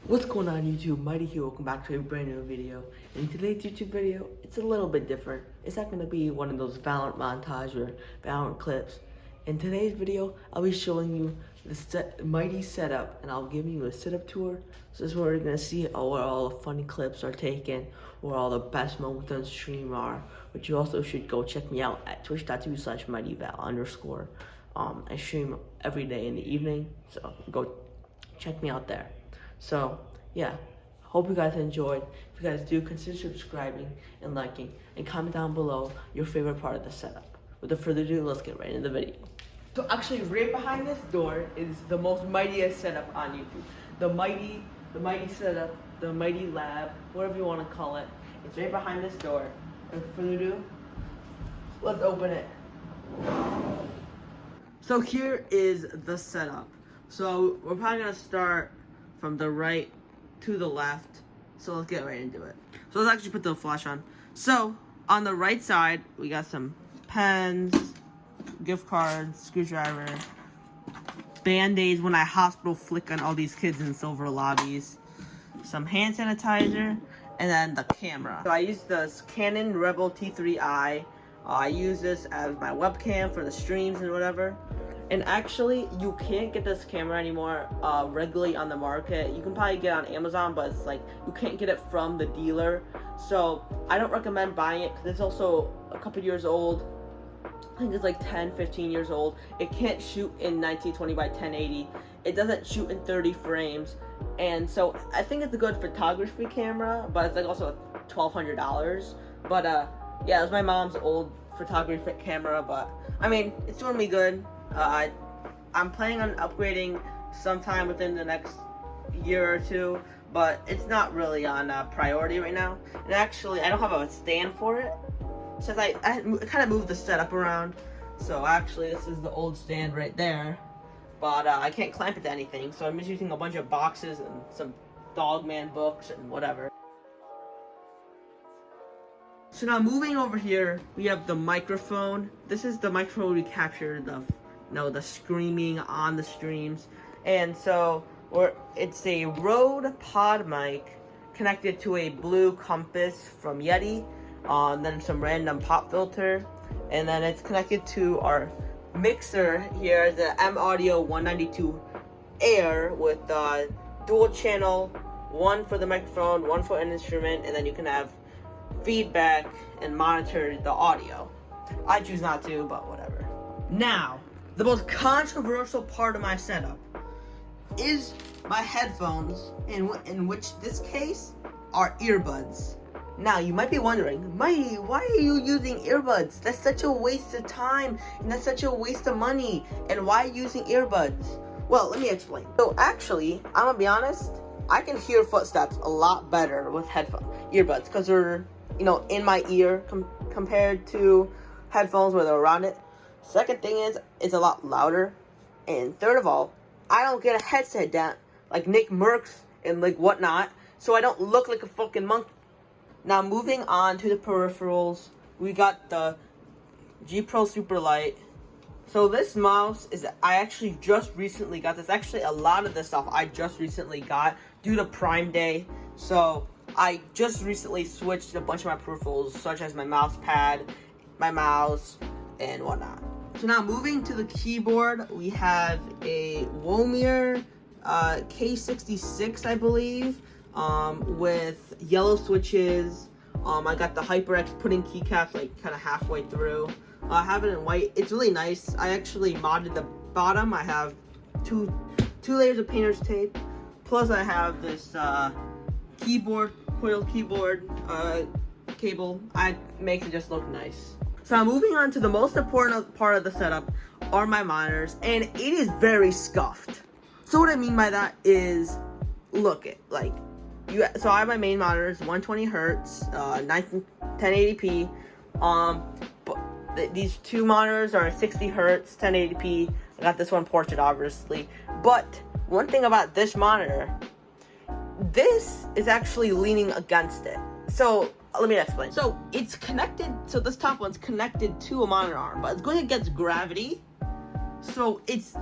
What's going on YouTube? Mighty here, welcome back to a brand new video. In today's YouTube video, it's a little bit different. It's not going to be one of those Valorant montage or Valorant clips. In today's video, I'll be showing you the Mighty setup, and I'll give you a setup tour. So this is where you're going to see where all the funny clips are taken, where all the best moments on stream are. But you also should go check me out at twitch.tv/MightyVal_. I stream every day in the evening, so go check me out there. So, yeah, hope you guys enjoyed. If you guys do, consider subscribing and liking, and comment down below your favorite part of the setup. Without further ado, let's get right into the video. So actually, right behind this door is the most mightiest setup on YouTube. The mighty setup, the mighty lab, whatever you want to call it. It's right behind this door. Without further ado, let's open it. So here is the setup. So we're probably gonna start from the right to the left. So let's get right into it. So let's actually put the flash on. So on the right side, we got some pens, gift cards, screwdriver, band-aids when I hospital flick on all these kids in silver lobbies, some hand sanitizer, and then the camera. So I use this Canon Rebel T3i. I use this as my webcam for the streams and whatever. And actually, you can't get this camera anymore regularly on the market. You can probably get it on Amazon, but it's like you can't get it from the dealer. So I don't recommend buying it because it's also a couple years old. I think it's like 10, 15 years old. It can't shoot in 1920 by 1080. It doesn't shoot in 30 frames. And so I think it's a good photography camera, but it's like also $1,200. But yeah, it was my mom's old photography camera, but I mean, it's doing me good. I'm planning on upgrading sometime within the next year or two, but it's not really on priority right now. And actually, I don't have a stand for it, since I kind of moved the setup around. So actually, this is the old stand right there, but I can't clamp it to anything, so I'm just using a bunch of boxes and some Dogman books and whatever. So now moving over here, we have the microphone. This is the microphone we captured the screaming on the streams. And so it's a Rode pod mic connected to a blue compass from Yeti, then some random pop filter, and then it's connected to our mixer here, the M Audio 192 Air with dual channel, one for the microphone, one for an instrument, and then you can have feedback and monitor the audio. I choose not to, but whatever. Now, the most controversial part of my setup is my headphones, in which this case are earbuds. Now, you might be wondering, Mighty, why are you using earbuds? That's such a waste of time, and that's such a waste of money, and why are you using earbuds? Well, let me explain. So actually, I'm gonna be honest, I can hear footsteps a lot better with earbuds, because they're, in my ear compared to headphones where they're around it. Second thing is, it's a lot louder. And third of all, I don't get a headset down like Nick Merckx and like whatnot, so I don't look like a fucking monkey. Now moving on to the peripherals, we got the G Pro Superlight. So this mouse I actually just recently got this. Actually, a lot of this stuff I just recently got due to Prime Day. So I just recently switched a bunch of my peripherals, such as my mouse pad, my mouse, and whatnot. So now moving to the keyboard, we have a Womir K66, I believe, with yellow switches. I got the HyperX pudding keycaps like kind of halfway through. I have it in white. It's really nice. I actually modded the bottom. I have two layers of painter's tape. Plus I have this coiled keyboard cable. I makes it just look nice. So now moving on to the most important part of the setup are my monitors, and it is very scuffed. So what I mean by that is, so I have my main monitors, 120 hertz, 1080p. But these two monitors are 60 hertz, 1080p. I got this one portrait, obviously. But one thing about this monitor, this is actually leaning against it. So let me explain. So it's connected, so this top one's connected to a monitor arm, but it's going against gravity. So it's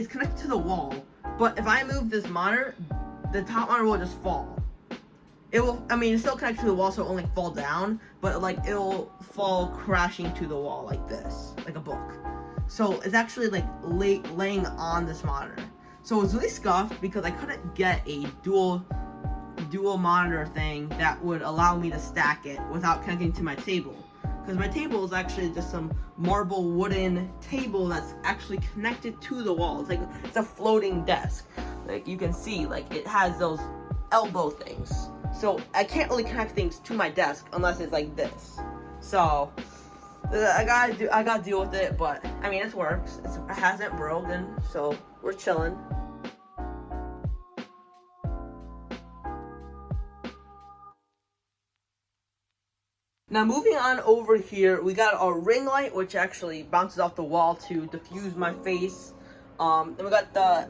connected to the wall. But if I move this monitor, the top monitor will just fall. It will, I mean, it's still connected to the wall, so it won't like fall down, but like it'll fall crashing to the wall like this, like a book. So it's actually like laying on this monitor. So it's really scuffed because I couldn't get a dual monitor thing that would allow me to stack it without connecting to my table. Because my table is actually just some marble wooden table that's actually connected to the wall. It's like, it's a floating desk. Like you can see, like it has those elbow things. So I can't really connect things to my desk unless it's like this. So I gotta deal with it, but I mean it works. It hasn't broken, so we're chilling. Now moving on over here, we got our ring light, which actually bounces off the wall to diffuse my face. Then we got the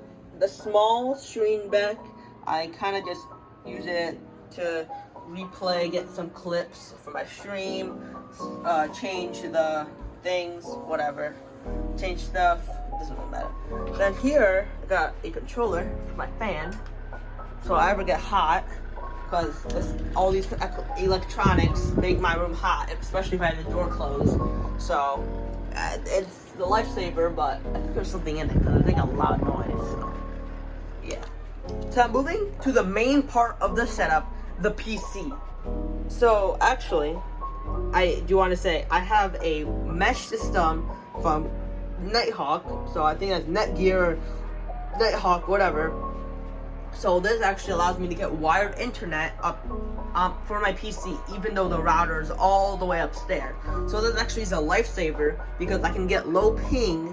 small screen back. I kind of just use it to replay, get some clips for my stream, change the things, whatever. Change stuff, doesn't really matter. Then here, I got a controller for my fan, so I ever get hot. Because all these electronics make my room hot, especially if I have the door closed. So it's the lifesaver, but I think there's something in it because I make a loud noise. So yeah. So I'm moving to the main part of the setup, the PC. So actually, I do want to say I have a mesh system from Nighthawk. So I think that's Netgear, Nighthawk, whatever. So this actually allows me to get wired internet up for my PC, even though the router is all the way upstairs. So this actually is a lifesaver because I can get low ping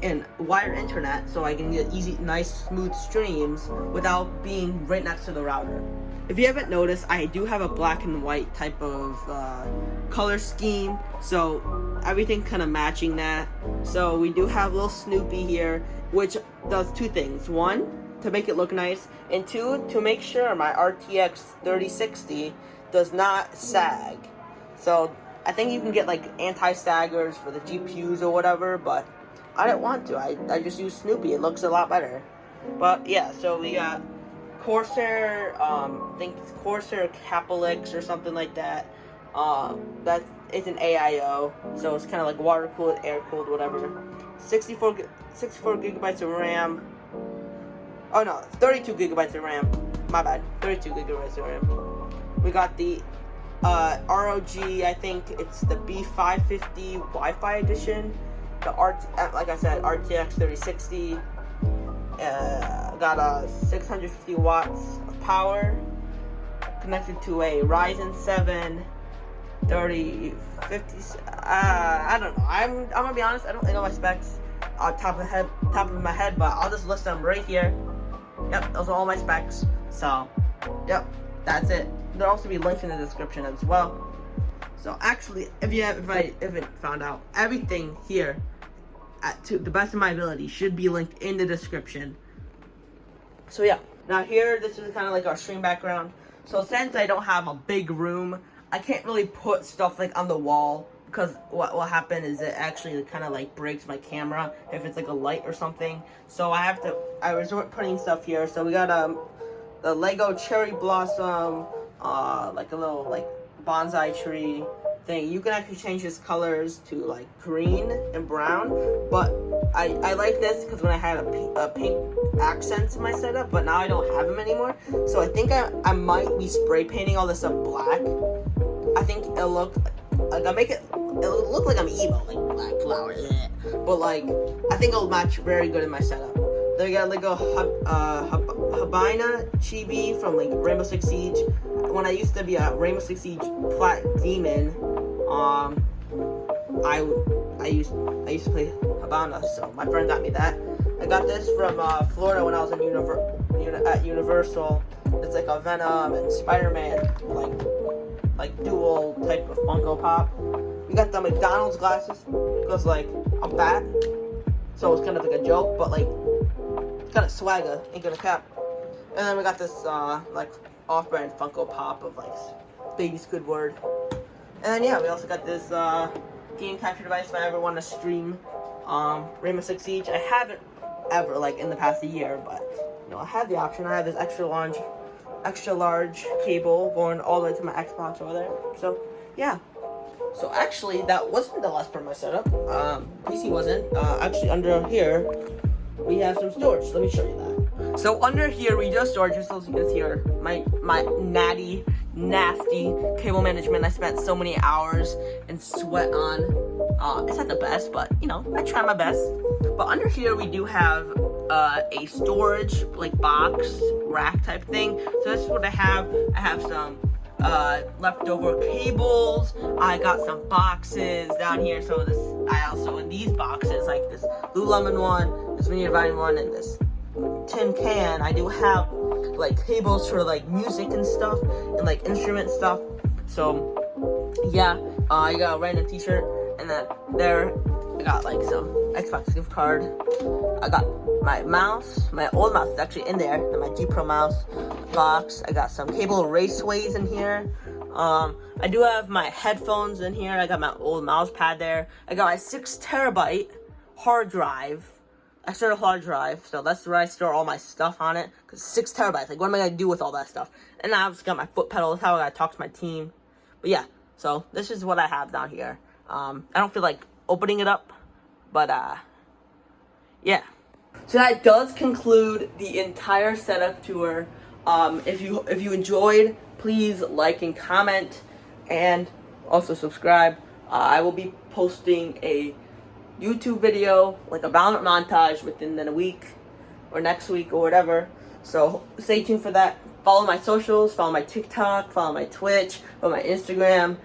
and wired internet, so I can get easy, nice, smooth streams without being right next to the router. If you haven't noticed, I do have a black and white type of color scheme, so everything kind of matching that. So we do have little Snoopy here, which does two things. One, to make it look nice, and two, to make sure my RTX 3060 does not sag. So I think you can get like anti-saggers for the GPUs or whatever, but I didn't want to. I just use Snoopy. It looks a lot better. But yeah, so we got Corsair, I think it's Corsair Capelix or something like that. That is an AIO, so it's kind of like water cooled, air cooled, whatever. 64 gigabytes of RAM. Oh no, 32 gigabytes of RAM. My bad, 32 gigabytes of RAM. We got the ROG, I think it's the B550 Wi-Fi edition. Like I said, RTX 3060. Got 650 watts of power. Connected to a Ryzen 7 3050. I don't know. I'm gonna be honest. I don't know my specs on top of my head, but I'll just list them right here. Yep, those are all my specs. So, yep, that's it. There'll also be links in the description as well. So actually, if I haven't found out, everything here, to the best of my ability, should be linked in the description. So yeah, now here, this is kind of like our stream background. So since I don't have a big room, I can't really put stuff like on the wall, because what will happen is it actually kind of like breaks my camera if it's like a light or something. So I resort putting stuff here. So we got the Lego cherry blossom, like a little like bonsai tree thing. You can actually change his colors to like green and brown, but I like this because when I had a pink accents in my setup, but now I don't have them anymore. So I think I might be spray painting all this up black. I think it'll look like it'll look like I'm emo, like black flowers, but like I think it'll match very good in my setup. Then we got like a Habina Chibi from like Rainbow Six Siege. When I used to be a Rainbow Six Siege Plat Demon, I used to play Habana, so my friend got me that. I got this from Florida when I was at Universal. It's like a Venom and Spider-Man like dual type of Funko Pop. We got the McDonald's glasses because like I'm fat, so it's kind of like a joke, but like it's kind of swagger, ain't gonna cap. And then we got this like off-brand Funko Pop of like Baby Squidward. And then yeah, we also got this game capture device if I ever want to stream Rainbow Six Siege. I haven't ever, like in the past year, but I have the option. I have this extra large cable going all the way to my Xbox over there. So yeah. So actually, that wasn't the last part of my setup. PC wasn't. Actually, under here, we have some storage. Let me show you that. So under here, we do have storage. Just as you can see here, my nasty cable management I spent so many hours and sweat on. It's not the best, but I try my best. But under here, we do have a storage like box rack type thing. So this is what I have. I have some leftover cables. I got some boxes down here. So I also in these boxes, like this Lululemon one, this Vineyard Vine one, and this tin can, I do have like cables for like music and stuff and like instrument stuff. So yeah, I got a random t-shirt, and then there I got like some Xbox gift card. I got my mouse, my old mouse is actually in there, and my G Pro mouse box. I got some cable raceways in here. I do have my headphones in here. I got my old mouse pad there. I got my 6 terabyte hard drive, external hard drive. So that's where I store all my stuff on it. Cause 6 terabytes. Like, what am I gonna do with all that stuff? And I obviously got my foot pedal. That's how I gotta talk to my team. But yeah, so this is what I have down here. I don't feel like opening it up, but yeah. So that does conclude the entire setup tour. If you enjoyed, please like and comment, and also subscribe. I will be posting a YouTube video, like a Valorant montage, within a week or next week or whatever. So stay tuned for that. Follow my socials, follow my TikTok, follow my Twitch, follow my Instagram,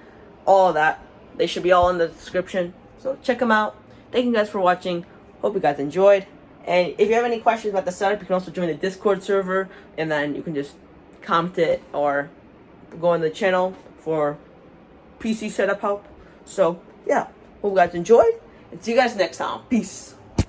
all of that. They should be all in the description. So check them out. Thank you guys for watching. Hope you guys enjoyed. And if you have any questions about the setup, you can also join the Discord server, and then you can just comment it or go on the channel for PC setup help. So yeah, hope you guys enjoyed, and see you guys next time. Peace.